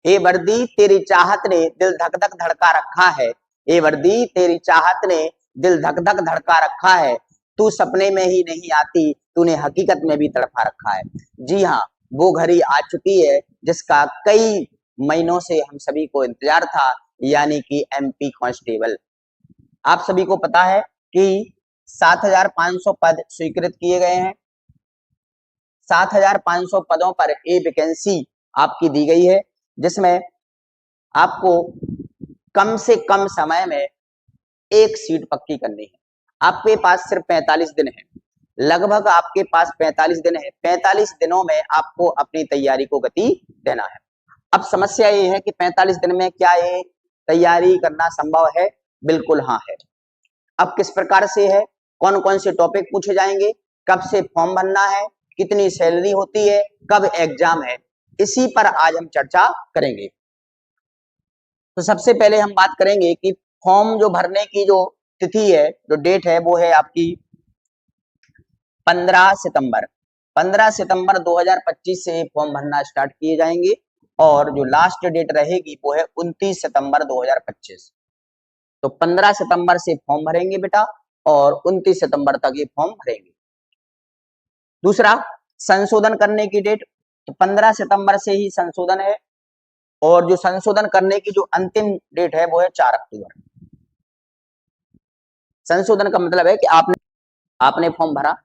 ए वर्दी तेरी चाहत ने दिल धक धक धड़का रखा है, ए वर्दी तेरी चाहत ने दिल धक धक धड़का रखा है, तू सपने में ही नहीं आती तूने हकीकत में भी तड़पा रखा है। जी हाँ, वो घड़ी आ चुकी है जिसका कई महीनों से हम सभी को इंतजार था, यानी कि एमपी कांस्टेबल। आप सभी को पता है कि 7,500 पद स्वीकृत किए गए हैं। 7,500 पदों पर ए वैकेंसी आपकी दी गई है, जिसमें आपको कम से कम समय में एक सीट पक्की करनी है। आपके पास सिर्फ 45 दिन है, लगभग आपके पास 45 दिन है। 45 दिनों में आपको अपनी तैयारी को गति देना है। अब समस्या ये है कि 45 दिन में क्या ये तैयारी करना संभव है? बिल्कुल हाँ है। अब किस प्रकार से है, कौन कौन से टॉपिक पूछे जाएंगे, कब से फॉर्म भरना है, कितनी सैलरी होती है, कब एग्जाम है, इसी पर आज हम चर्चा करेंगे। तो सबसे पहले हम बात करेंगे कि फॉर्म जो भरने की जो तिथि है, जो डेट है, वो है आपकी 15 सितंबर। 15 सितंबर 2025 से फॉर्म भरना स्टार्ट किए जाएंगे और जो लास्ट डेट रहेगी वो है 29 सितंबर 2025। तो 15 सितंबर से फॉर्म भरेंगे बेटा और 29 सितंबर तक ये फॉर्म भरेंगे। दूसरा, संशोधन करने की डेट, तो 15 सितंबर से ही संशोधन है और जो संशोधन करने की जो अंतिम डेट है वो है 4 अक्टूबर। संशोधन का मतलब है कि आपने फॉर्म भरा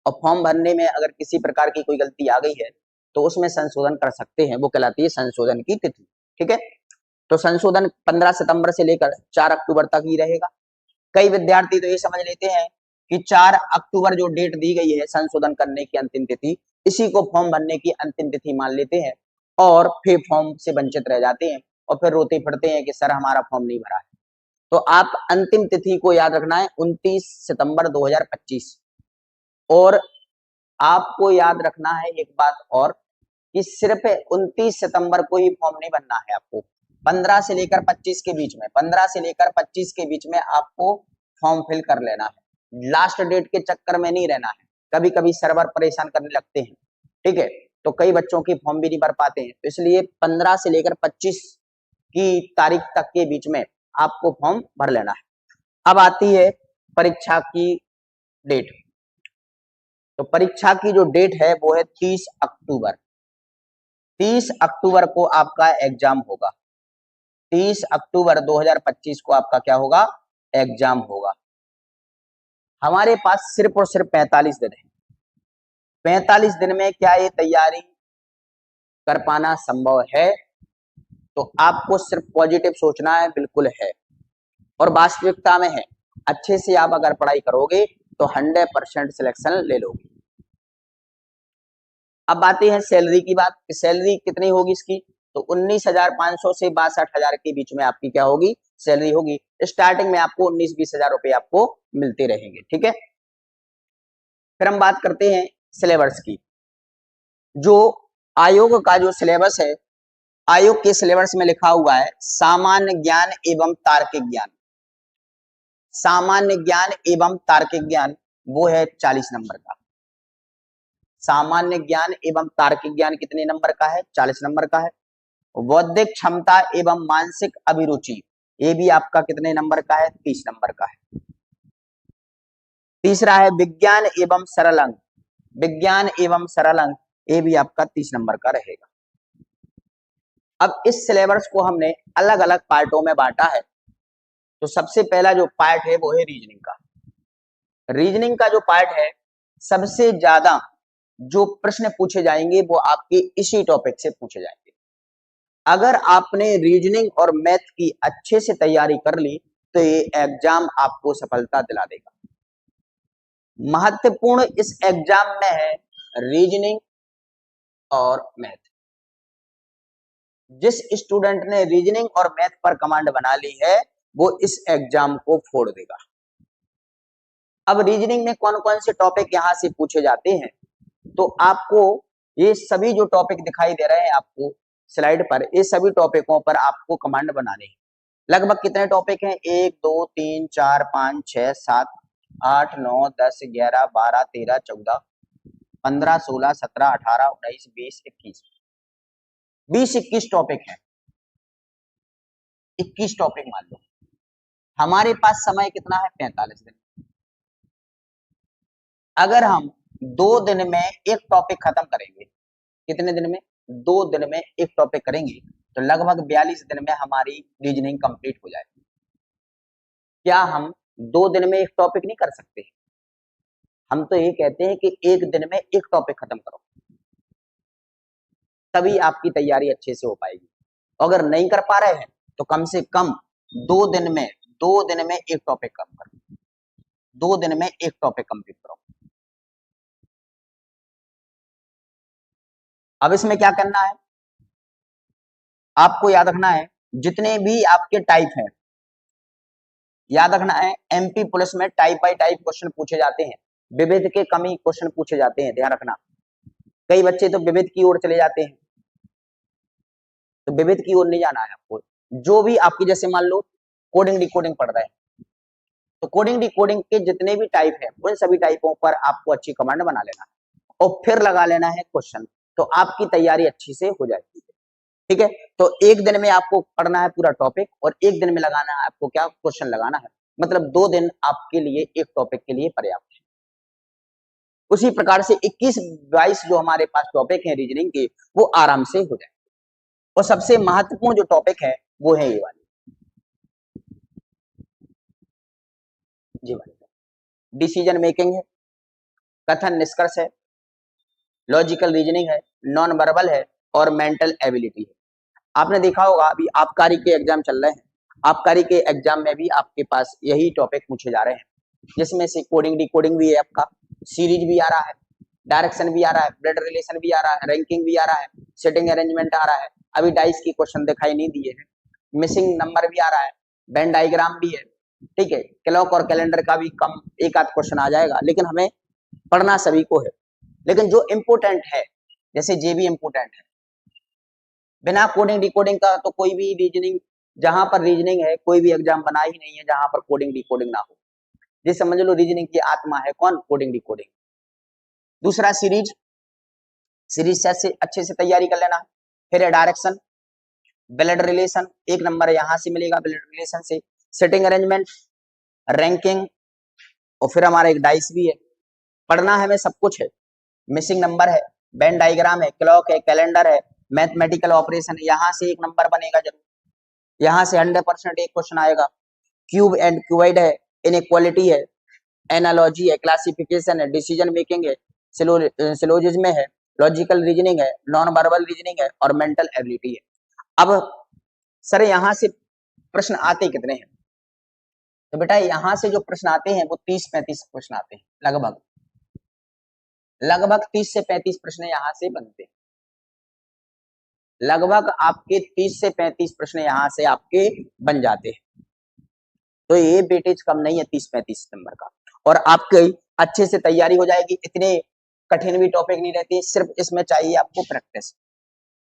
और फॉर्म भरने में अगर किसी प्रकार की कोई गलती आ गई है तो उसमें संशोधन कर सकते हैं, वो कहलाती है संशोधन की तिथि। ठीक है, तो संशोधन 15 सितंबर से लेकर 4 अक्टूबर तक ही रहेगा। कई विद्यार्थी तो ये समझ लेते हैं कि 4 अक्टूबर जो डेट दी गई है संशोधन करने की अंतिम तिथि, इसी को फॉर्म भरने की अंतिम तिथि मान लेते हैं और फिर फॉर्म से वंचित रह जाते हैं और फिर रोते फिरते हैं कि सर हमारा फॉर्म नहीं भरा है। तो आप अंतिम तिथि को याद रखना है 29 सितंबर 2025। और आपको याद रखना है एक बात और कि सिर्फ 29 सितंबर को ही फॉर्म नहीं भरना है आपको, 15 से लेकर 25 के बीच में, 15 से लेकर 25 के बीच में आपको फॉर्म फिल कर लेना है। लास्ट डेट के चक्कर में नहीं रहना है, कभी कभी सर्वर परेशान करने लगते हैं। ठीक है, तो कई बच्चों की फॉर्म भी नहीं भर पाते हैं, तो इसलिए 15 से लेकर 25 की तारीख तक के बीच में आपको फॉर्म भर लेना है। अब आती है परीक्षा की डेट। तो परीक्षा की जो डेट है वो है 30 अक्टूबर। 30 अक्टूबर को आपका एग्जाम होगा। 30 अक्टूबर 2025 को आपका क्या होगा? एग्जाम होगा। हमारे पास सिर्फ और सिर्फ 45 दिन है। 45 दिन में क्या ये तैयारी कर पाना संभव है? तो आपको सिर्फ पॉजिटिव सोचना है, बिल्कुल है और वास्तविकता में है। अच्छे से आप अगर पढ़ाई करोगे तो 100% सिलेक्शन ले लोगे। अब आते हैं सैलरी की बात, सैलरी कितनी होगी इसकी? तो 19,500 से 62,000 के बीच में आपकी क्या होगी? सैलरी होगी। स्टार्टिंग में आपको 19-20 हजार रुपए आपको मिलते रहेंगे। ठीक है, फिर हम बात करते हैं सिलेबस की। जो आयोग का जो सिलेबस है, आयोग के सिलेबस में लिखा हुआ है सामान्य ज्ञान एवं तार्किक ज्ञान। सामान्य ज्ञान एवं तार्किक ज्ञान वो है 40 नंबर का। सामान्य ज्ञान एवं तार्किक ज्ञान कितने नंबर का है? 40 नंबर का है। बौद्धिक क्षमता एवं मानसिक अभिरुचि, ये भी आपका कितने नंबर का है? 30 नंबर का है। तीसरा है विज्ञान एवं सरल अंक। विज्ञान एवं सरल अंक, ये भी आपका 30 नंबर का रहेगा। अब इस सिलेबस को हमने अलग अलग पार्टों में बांटा है। तो सबसे पहला जो पार्ट है वो है रीजनिंग का। रीजनिंग का जो पार्ट है, सबसे ज्यादा जो प्रश्न पूछे जाएंगे वो आपके इसी टॉपिक से पूछे जाएंगे। अगर आपने रीजनिंग और मैथ की अच्छे से तैयारी कर ली तो ये एग्जाम आपको सफलता दिला देगा। महत्वपूर्ण इस एग्जाम में है रीजनिंग और मैथ। जिस स्टूडेंट ने रीजनिंग और मैथ पर कमांड बना ली है वो इस एग्जाम को फोड़ देगा। अब रीजनिंग में कौन कौन से टॉपिक यहां से पूछे जाते हैं, तो आपको ये सभी जो टॉपिक दिखाई दे रहे हैं आपको स्लाइड पर, ये सभी टॉपिकों पर आपको कमांड बनाने हैं। लगभग कितने टॉपिक हैं? 1 2 3 4 5 6 7 8 9 10 11 12 13 14 15 16 17 18 19 20 21 20-21 टॉपिक हैं। 21 टॉपिक मान लो, हमारे पास समय कितना है 45 दिन। अगर हम 2 दिन में एक टॉपिक खत्म करेंगे, कितने दिन में? 2 दिन में एक टॉपिक करेंगे तो लगभग 42 दिन में हमारी रीजनिंग कंप्लीट हो जाएगी। क्या हम 2 दिन में एक टॉपिक नहीं कर सकते? हम तो ये कहते हैं कि एक दिन में एक टॉपिक खत्म करो, तभी आपकी तैयारी अच्छे से हो पाएगी। अगर नहीं कर पा रहे हैं तो कम से कम 2 दिन में एक टॉपिक कम करो, 2 दिन में एक टॉपिक कंप्लीट करो। अब इसमें क्या करना है, आपको याद रखना है जितने भी आपके टाइप हैं, याद रखना है एमपी पुलिस में टाइप बाई टाइप क्वेश्चन पूछे जाते हैं, विविध के कम ही क्वेश्चन पूछे जाते हैं, ध्यान रखना। कई बच्चे तो विविध की ओर चले जाते हैं, तो विविध की ओर नहीं जाना है आपको। जो भी आपकी जैसे मान लो कोडिंग डिकोडिंग पढ़ रहे हैं, तो कोडिंग डिकोडिंग के जितने भी टाइप है उन सभी टाइपों पर आपको अच्छी कमांड बना लेना है और फिर लगा लेना है क्वेश्चन, तो आपकी तैयारी अच्छी से हो जाएगी। ठीक है, तो एक दिन में आपको पढ़ना है पूरा टॉपिक और एक दिन में लगाना है आपको क्या, क्वेश्चन लगाना है। मतलब 2 दिन आपके लिए एक टॉपिक के लिए पर्याप्त है। उसी प्रकार से 21-22 जो हमारे पास टॉपिक है रीजनिंग के, वो आराम से हो जाए। और सबसे महत्वपूर्ण जो टॉपिक है वो है ये वाली, जी वाली डिसीजन मेकिंग है, कथन निष्कर्ष है, लॉजिकल रीजनिंग है, नॉन वर्बल है और मेंटल एबिलिटी है। आपने देखा होगा अभी आबकारी के एग्जाम चल रहे हैं, आबकारी के एग्जाम में भी आपके पास यही टॉपिक पूछे जा रहे हैं, जिसमें से कोडिंग डिकोडिंग भी है, आपका सीरीज भी आ रहा है, डायरेक्शन भी आ रहा है, ब्लड रिलेशन भी आ रहा है, रैंकिंग भी आ रहा है, सेटिंग अरेंजमेंट आ रहा है, अभी डाइस की क्वेश्चन दिखाई नहीं दिए हैं, मिसिंग नंबर भी आ रहा है, वेन डायग्राम भी है। ठीक है, क्लॉक और कैलेंडर का भी कम एक आध क्वेश्चन आ जाएगा, लेकिन हमें पढ़ना सभी को है। लेकिन जो इम्पोर्टेंट है, जैसे जे भी इम्पोर्टेंट है, बिना कोडिंग डिकोडिंग का तो कोई भी रीजनिंग, जहां पर रीजनिंग है कोई भी एग्जाम बना ही नहीं है जहां पर कोडिंग डिकोडिंग ना हो। ये समझ लो रीजनिंग की आत्मा है कौन, कोडिंग डिकोडिंग। दूसरा सीरीज से अच्छे से तैयारी कर लेना। फिर है डायरेक्शन, ब्लड रिलेशन, एक नंबर यहाँ से मिलेगा ब्लड रिलेशन से, सेटिंग अरेंजमेंट, रैंकिंग, और फिर हमारा एक डाइस भी है। पढ़ना है हमें सब कुछ है, मिसिंग नंबर है, वेन डायग्राम है, क्लॉक है, कैलेंडर है, मैथमेटिकल ऑपरेशन है, यहाँ से एक नंबर बनेगा जरूर, यहाँ से 100% एक क्वेश्चन आएगा। क्यूब एंड क्यूबाइड है, इनइक्वालिटी है, एनालॉजी है, क्लासिफिकेशन है, डिसीजन मेकिंग है, सिलोजिज्म है, लॉजिकल रीजनिंग है, नॉन वर्बल रीजनिंग है और मेंटल एबिलिटी है। अब सर यहाँ से प्रश्न आते कितने हैं? तो बेटा यहाँ से जो प्रश्न आते हैं वो 30-35 प्रश्न आते हैं, लगभग 30 से 35 प्रश्न यहाँ से बनते हैं। लगभग आपके 30 से 35 प्रश्न यहाँ से आपके बन जाते हैं। तो ये वेटेज कम नहीं है 30-35 नंबर का, और आपकी अच्छे से तैयारी हो जाएगी। इतने कठिन भी टॉपिक नहीं रहते, सिर्फ इसमें चाहिए आपको प्रैक्टिस।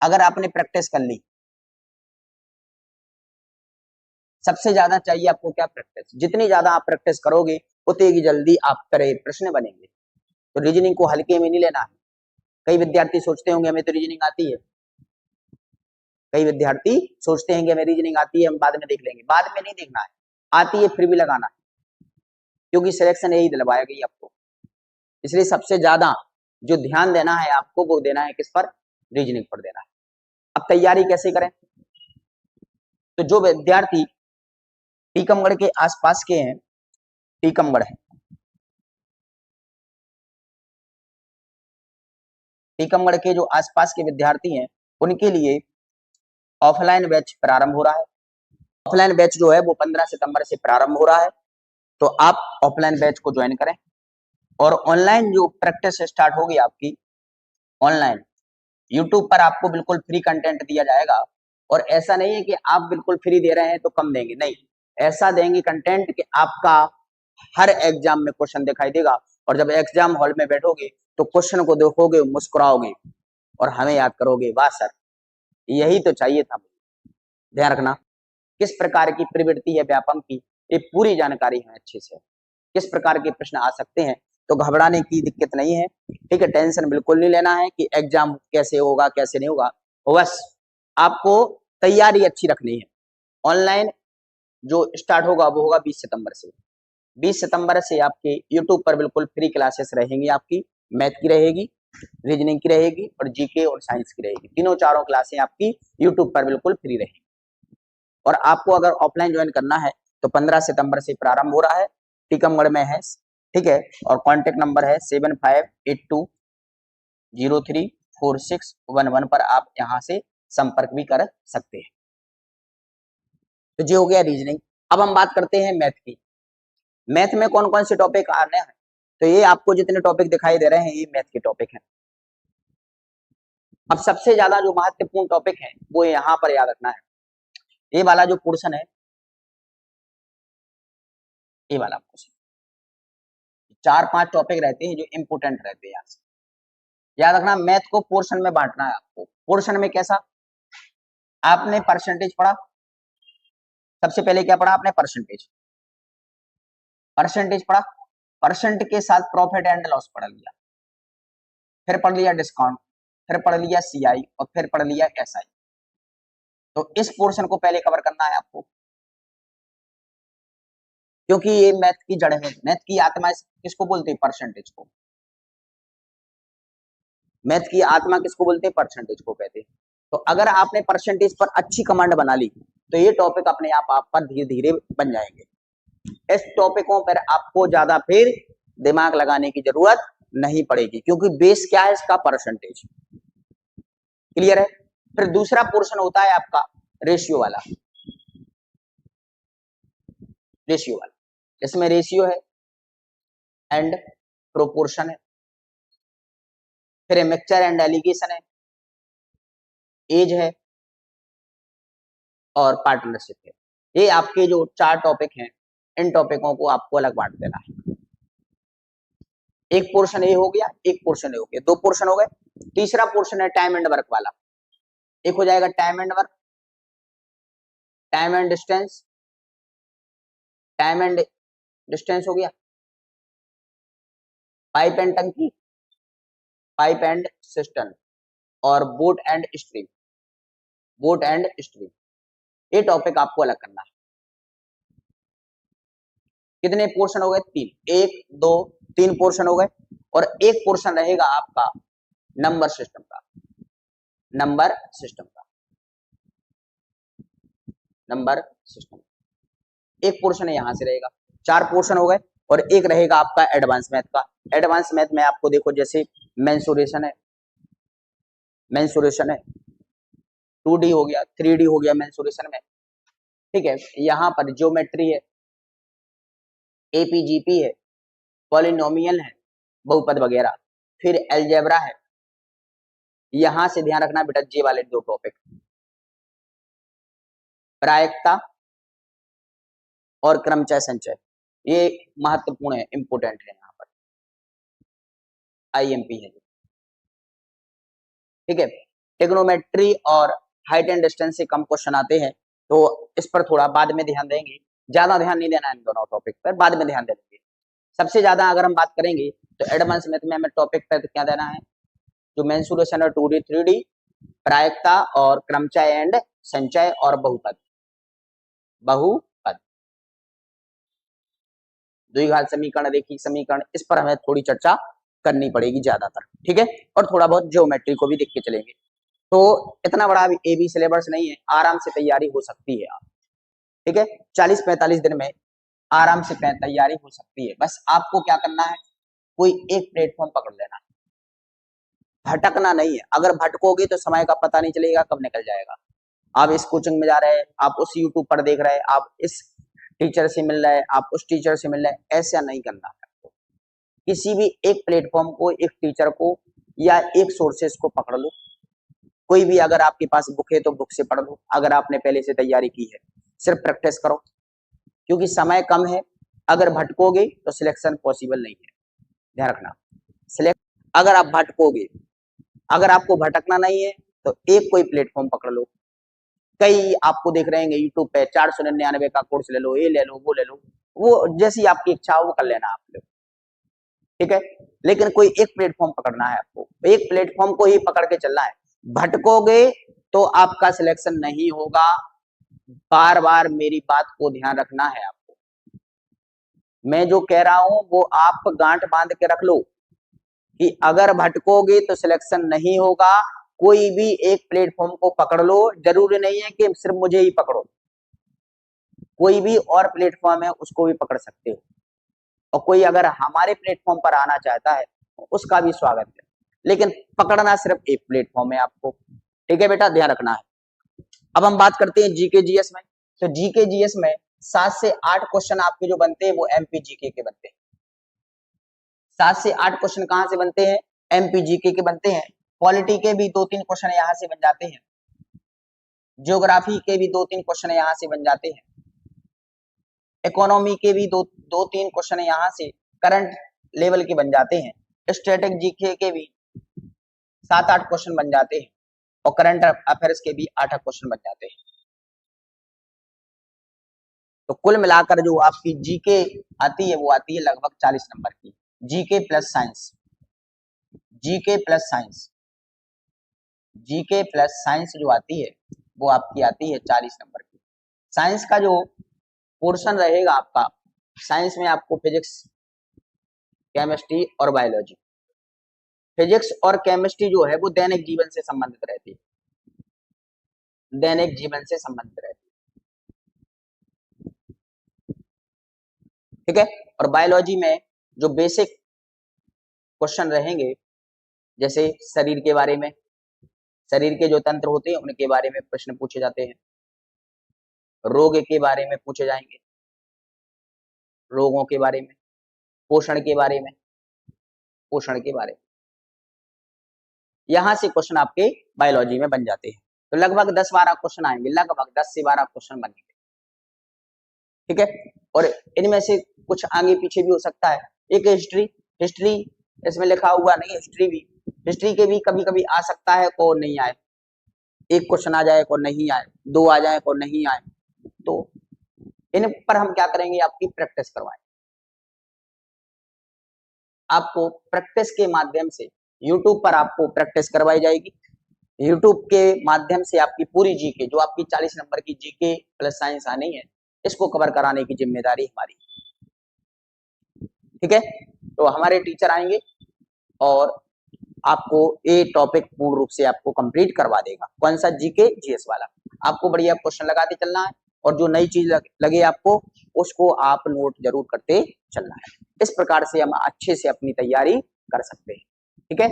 अगर आपने प्रैक्टिस कर ली, सबसे ज्यादा चाहिए आपको क्या, प्रैक्टिस। जितनी ज्यादा आप प्रैक्टिस करोगे उतनी ही जल्दी आप तरह प्रश्न बनेंगे। तो रीजनिंग को हल्के में नहीं लेना है। कई विद्यार्थी सोचते होंगे हमें तो रीजनिंग आती है, कई विद्यार्थी सोचते हैं कि हमें रीजनिंग आती है हम बाद में देख लेंगे। बाद में नहीं देखना है, आती है फिर भी लगाना है, क्योंकि सिलेक्शन यही दिलवाया गई आपको। इसलिए सबसे ज्यादा जो ध्यान देना है आपको वो देना है किस पर, रीजनिंग पर देना है। अब तैयारी कैसे करें, तो जो विद्यार्थी टीकमगढ़ के आसपास के हैं, टीकमगढ़ है, टीकमगढ़ के जो आसपास के विद्यार्थी हैं उनके लिए ऑफलाइन बैच प्रारंभ हो रहा है। ऑफलाइन बैच जो है वो 15 सितंबर से प्रारंभ हो रहा है, तो आप ऑफलाइन बैच को ज्वाइन करें। और ऑनलाइन जो प्रैक्टिस स्टार्ट होगी आपकी, ऑनलाइन यूट्यूब पर आपको बिल्कुल फ्री कंटेंट दिया जाएगा। और ऐसा नहीं है कि आप बिल्कुल फ्री दे रहे हैं तो कम देंगे, नहीं, ऐसा देंगे कंटेंट कि आपका हर एग्जाम में क्वेश्चन दिखाई देगा, और जब एग्जाम हॉल में बैठोगे तो क्वेश्चन को देखोगे, मुस्कुराओगे और हमें याद करोगे, वाह सर यही तो चाहिए था। ध्यान रखना किस प्रकार की प्रवृत्ति है व्यापम की, ये पूरी जानकारी है अच्छे से, किस प्रकार के प्रश्न आ सकते हैं। तो घबराने की दिक्कत नहीं है, ठीक है, टेंशन बिल्कुल नहीं लेना है कि एग्जाम कैसे होगा कैसे नहीं होगा, बस आपको तैयारी अच्छी रखनी है। ऑनलाइन जो स्टार्ट होगा वो होगा 20 सितंबर से। 20 सितंबर से आपके यूट्यूब पर बिल्कुल फ्री क्लासेस रहेंगी, आपकी मैथ की रहेगी, रीजनिंग की रहेगी और जीके और साइंस की रहेगी। तीनों चारों क्लासें आपकी यूट्यूब पर बिल्कुल फ्री रहेगी। और आपको अगर ऑफलाइन ज्वाइन करना है तो 15 सितंबर से प्रारंभ हो रहा है, टीकमगढ़ में है, ठीक है। और कॉन्टेक्ट नंबर है 7582034611 पर आप यहाँ से संपर्क भी कर सकते हैं। तो ये हो गया रीजनिंग। अब हम बात करते हैं मैथ की। मैथ में कौन कौन से टॉपिक आने हैं, तो ये आपको जितने टॉपिक दिखाई दे रहे हैं ये मैथ के टॉपिक हैं। अब सबसे ज्यादा जो महत्वपूर्ण टॉपिक है वो यहाँ पर याद रखना है, ये वाला जो पोर्शन है, ये वाला पोर्शन, 4-5 टॉपिक रहते हैं जो इंपोर्टेंट रहते हैं। यहाँ से याद रखना, मैथ को पोर्शन में बांटना है आपको। पोर्शन में कैसा, आपने परसेंटेज पढ़ा, सबसे पहले क्या पढ़ा आपने, परसेंटेज पढ़ा, परसेंट के साथ प्रॉफिट एंड लॉस पढ़ लिया, फिर पढ़ लिया डिस्काउंट, फिर पढ़ लिया सीआई और फिर पढ़ लिया एसआई। तो इस पोर्शन को पहले कवर करना है आपको, क्योंकि ये मैथ की जड़ है। मैथ की आत्मा किसको बोलते हैं, परसेंटेज को। मैथ की आत्मा किसको बोलते हैं, परसेंटेज को कहते हैं। तो अगर आपने परसेंटेज पर अच्छी कमांड बना ली तो ये टॉपिक अपने आप पर धीरे धीरे बन जाएंगे। इस टॉपिकों पर आपको ज्यादा फिर दिमाग लगाने की जरूरत नहीं पड़ेगी, क्योंकि बेस क्या है इसका, परसेंटेज। क्लियर है। फिर दूसरा पोर्शन होता है आपका रेशियो वाला, इसमें रेशियो है एंड प्रोपोर्शन है, फिर मिक्सचर एंड एलिगेशन है, एज है और पार्टनरशिप है। ये आपके जो 4 टॉपिक हैं, इन टॉपिकों को आपको अलग बांट देना है। एक पोर्शन ये हो गया, एक पोर्शन ये हो गया, 2 पोर्शन हो गए। तीसरा पोर्शन है टाइम एंड वर्क वाला। एक हो जाएगा time and work, time and distance, time and distance हो गया, पाइप एंड टंकी, पाइप एंड सिस्टम और बोट एंड स्ट्रीम, ये टॉपिक आपको अलग करना है। कितने पोर्शन हो गए, 3, 1 2 3 पोर्शन हो गए। और एक पोर्शन रहेगा आपका नंबर सिस्टम का, एक पोर्शन है यहां से रहेगा। 4 पोर्शन हो गए। और एक रहेगा आपका एडवांस मैथ का। एडवांस मैथ में आपको देखो जैसे मेंसुरेशन है, 2D हो गया, 3D हो गया मेंसुरेशन में, ठीक है। यहाँ पर ज्योमेट्री है, एपीजीपी है, पॉलिनोमियल है, बहुपद वगैरह, फिर अलजेब्रा है। यहां से ध्यान रखना बेटा, जे वाले 2 टॉपिक, प्रायिकता और क्रमचय संचय, ये महत्वपूर्ण है, इंपोर्टेंट है, यहाँ पर आईएमपी है, ठीक है। ट्रिग्नोमेट्री और हाइट एंड डिस्टेंस से कम क्वेश्चन आते हैं, तो इस पर थोड़ा बाद में ध्यान देंगे, ज्यादा ध्यान नहीं देना इन दोनों टॉपिक पर, बाद में ध्यान देंगे। सबसे ज्यादा अगर हम बात करेंगे तो एडवांस मैथ में हमें टॉपिक पर क्या देना है, जो मेंसुरेशन है 2D 3D, प्रायिकता और क्रमचय एंड संचय और बहुपद, द्विघात समीकरण, रेखीय समीकरण, इस पर हमें थोड़ी चर्चा करनी पड़ेगी ज्यादातर, ठीक है। और थोड़ा बहुत ज्योमेट्री को भी देख के चलेंगे। तो इतना बड़ा एबी सिलेबस नहीं है, आराम से तैयारी हो सकती है आप, ठीक है। 40-45 दिन में आराम से तैयारी हो सकती है। बस आपको क्या करना है, कोई एक प्लेटफॉर्म पकड़ लेना है, भटकना नहीं है। अगर भटकोगे तो समय का पता नहीं चलेगा कब निकल जाएगा। आप इस कोचिंग में जा रहे हैं, आप उस यूट्यूब पर देख रहे हैं, आप इस टीचर से मिल रहे हैं, आप उस टीचर से मिल रहे हैं, ऐसा नहीं करना है आपको। किसी भी एक प्लेटफॉर्म को, एक टीचर को या एक सोर्सेस को पकड़ लो। कोई भी अगर आपके पास बुक है तो बुक से पढ़ लो, अगर आपने पहले से तैयारी की है, सिर्फ प्रैक्टिस करो, क्योंकि समय कम है। अगर भटकोगे तो सिलेक्शन पॉसिबल नहीं है, ध्यान रखना। अगर आप भटकोगे, अगर आपको भटकना नहीं है तो एक कोई प्लेटफॉर्म पकड़ लो। कई आपको देख रहे हैं यूट्यूब पे 499 का कोर्स ले लो, ये ले लो, वो ले लो, वो जैसी आपकी इच्छा हो वो कर लेना आप लोग, ठीक है। लेकिन कोई एक प्लेटफॉर्म पकड़ना है आपको, एक प्लेटफॉर्म को ही पकड़ के चलना है। भटकोगे तो आपका सिलेक्शन नहीं होगा, बार बार मेरी बात को ध्यान रखना है आपको। मैं जो कह रहा हूं वो आप गांठ बांध के रख लो कि अगर भटकोगे तो सिलेक्शन नहीं होगा। कोई भी एक प्लेटफॉर्म को पकड़ लो, जरूरी नहीं है कि सिर्फ मुझे ही पकड़ो, कोई भी और प्लेटफॉर्म है उसको भी पकड़ सकते हो, और कोई अगर हमारे प्लेटफॉर्म पर आना चाहता है तो उसका भी स्वागत है, लेकिन पकड़ना सिर्फ एक प्लेटफॉर्म है आपको। ठीक है बेटा, ध्यान रखना है। अब हम बात करते हैं जीके जीएस में। तो जीके जीएस में 7 से 8 क्वेश्चन आपके जो बनते हैं वो एमपी जीके के बनते हैं। 7 से 8 क्वेश्चन कहां से बनते हैं? एमपी जीके के बनते हैं। पॉलिटी के भी 2-3 क्वेश्चन यहां से बन जाते हैं, ज्योग्राफी के भी 2-3 क्वेश्चन यहां से बन जाते हैं, इकोनॉमी के भी 2-3 क्वेश्चन यहां से करंट लेवल के बन जाते हैं, स्टैटिक जीके के भी 7-8 क्वेश्चन बन जाते हैं, और करंट अफेयर्स के भी 8 क्वेश्चन बन जाते हैं। तो कुल मिलाकर जो आपकी जीके आती है वो आती है लगभग 40 नंबर की। GK plus science, GK plus science, GK plus science जो आती है वो आपकी आती है 40 नंबर की। साइंस का जो पोर्शन रहेगा आपका, साइंस में आपको फिजिक्स, केमिस्ट्री और बायोलॉजी। फिजिक्स और केमिस्ट्री जो है वो दैनिक जीवन से संबंधित रहती है, दैनिक जीवन से संबंधित रहती है। ठीक है, और बायोलॉजी में जो बेसिक क्वेश्चन रहेंगे, जैसे शरीर के बारे में, शरीर के जो तंत्र होते हैं उनके बारे में प्रश्न पूछे जाते हैं, रोग के बारे में पूछे जाएंगे, रोगों के बारे में, पोषण के बारे में, पोषण के बारे में, यहां से क्वेश्चन आपके बायोलॉजी में बन जाते हैं। तो लगभग 10-12 क्वेश्चन आएंगे, लगभग 10 से 12 क्वेश्चन बनेंगे। ठीक है, और इनमें से कुछ आगे पीछे भी हो सकता है। एक हिस्ट्री, हिस्ट्री इसमें लिखा हुआ नहीं, हिस्ट्री भी, हिस्ट्री के भी कभी कभी आ सकता है को नहीं आए, एक क्वेश्चन आ जाए को नहीं आए, 2 आ जाए को नहीं आए, तो इन पर हम क्या करेंगे, आपकी प्रैक्टिस करवाएं। आपको प्रैक्टिस के माध्यम से यूट्यूब पर आपको प्रैक्टिस करवाई जाएगी। यूट्यूब के माध्यम से आपकी पूरी जीके, जो आपकी 40 नंबर की जीके प्लस साइंस आनी है, इसको कवर कराने की जिम्मेदारी हमारी। ठीक है, तो हमारे टीचर आएंगे और आपको ये टॉपिक पूर्ण रूप से आपको कंप्लीट करवा देगा। कौन सा? जीके जीएस वाला। आपको बढ़िया क्वेश्चन लगाते चलना है, और जो नई चीज लगे आपको उसको आप नोट जरूर करते चलना है। इस प्रकार से हम अच्छे से अपनी तैयारी कर सकते हैं। ठीक है।